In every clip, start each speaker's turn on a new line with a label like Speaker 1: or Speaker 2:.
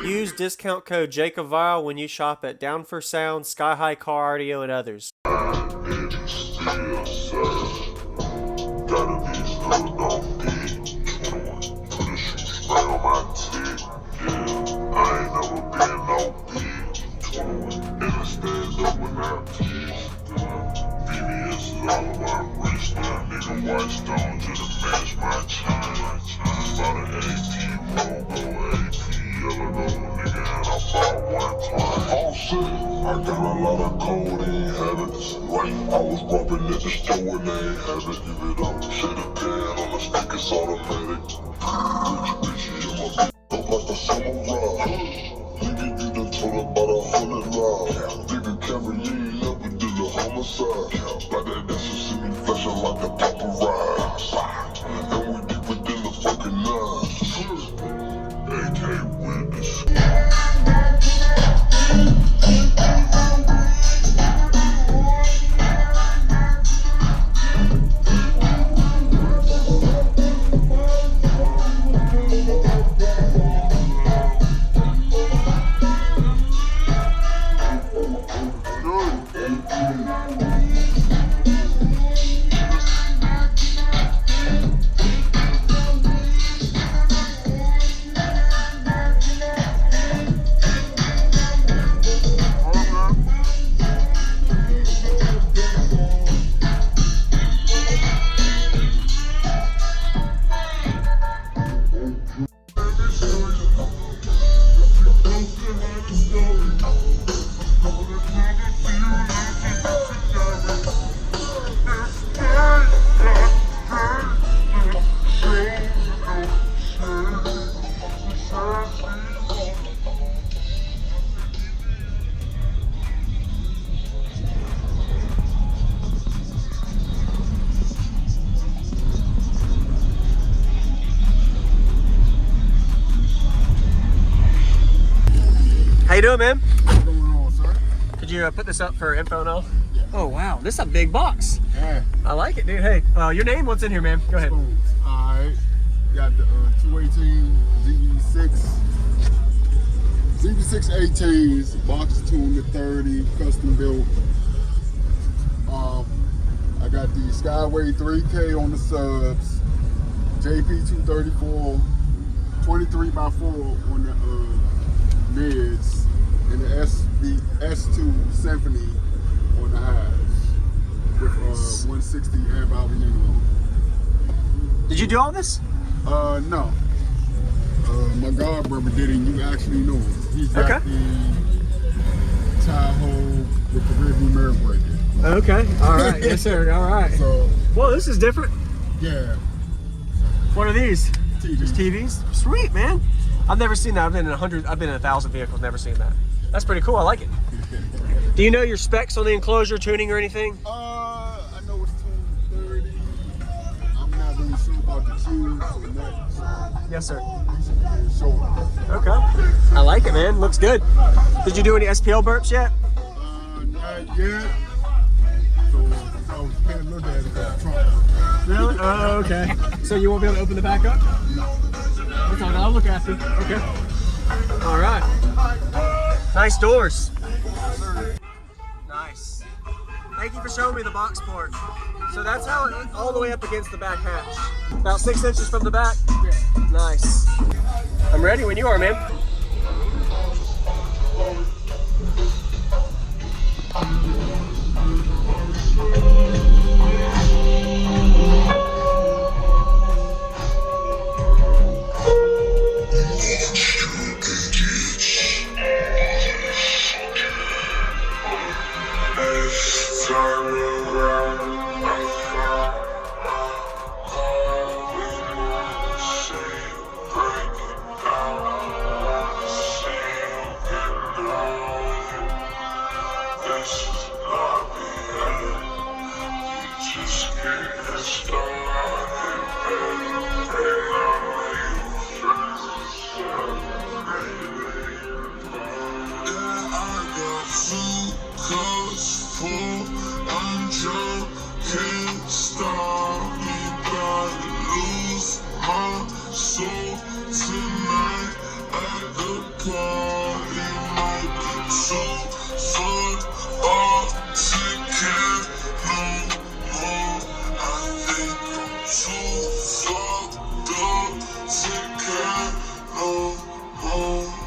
Speaker 1: Use discount code JACOBVILE when you shop at Down for Sound, Sky High Car Audio, and others.
Speaker 2: I got a lot of codeine habits. Right, I was bumping at the store and they ain't have it. Give it up, shut it down on the stick, it's automatic. Bitch, in my up like a samurai. Nigga, you done told about 100 lies. Nigga, camera, you ain't never did a homicide. By that ass, you see me flashing like a paparazzi. And we deep within the fucking nines. AK witness.
Speaker 1: How you doing, man?
Speaker 3: What's going on, sir?
Speaker 1: Could you put this up for info and all?
Speaker 3: Yeah.
Speaker 1: Oh, wow. This is a big box.
Speaker 3: Yeah.
Speaker 1: I like it, dude. Hey, your name? What's in here, man? Go ahead.
Speaker 3: Spoons. All right. Got the 218 ZV6 18s, box tuned to 30, custom built. I got the Skyway 3K on the subs, JP 234, 23x4 on the mids, and the S2 Symphony on the highs with 160 amp hour unit.
Speaker 1: Did you do all this?
Speaker 3: No. My god brother did it, and you actually know him. He's got the Tahoe with the rearview mirror breaker.
Speaker 1: Okay. All right. Yes, sir. All right.
Speaker 3: So,
Speaker 1: Well, this is different.
Speaker 3: yeah.
Speaker 1: What are these?
Speaker 3: TV.
Speaker 1: Just TVs? Sweet, man. I've never seen that. I've been in 1,000 vehicles, never seen that. That's pretty cool. I like it. Do you know your specs on the enclosure, tuning, or anything?
Speaker 3: I know it's 230. I'm not really sure about the tubes or that.
Speaker 1: Yes, sir.
Speaker 3: So,
Speaker 1: Okay. I like it, man. Looks good. Did you do any SPL burps yet?
Speaker 3: not yet. So, I was paying a look at it at the trunk.
Speaker 1: Really? Oh, okay. So you won't be able to open the back up? That's all. I'll look after. Okay. All right. Nice doors. Nice. Thank you for showing me the box port. So that's how it, all the way up against the back hatch. About 6 inches from the back?
Speaker 3: Yeah.
Speaker 1: Nice. I'm ready when you are, man.
Speaker 2: tonight at the party might be too fun to care no more. I think I'm too fucked up to care no more.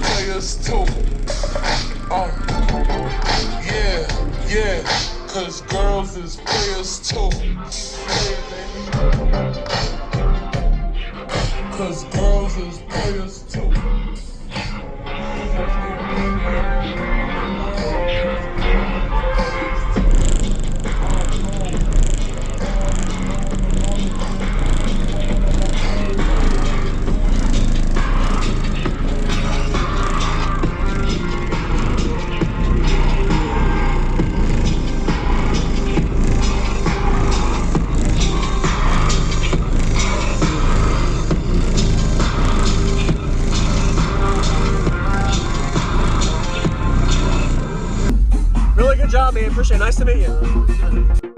Speaker 2: players too. Yeah, cause girls is players too. Cause girls is players too.
Speaker 1: Really good job, man. Appreciate it. Nice to meet you.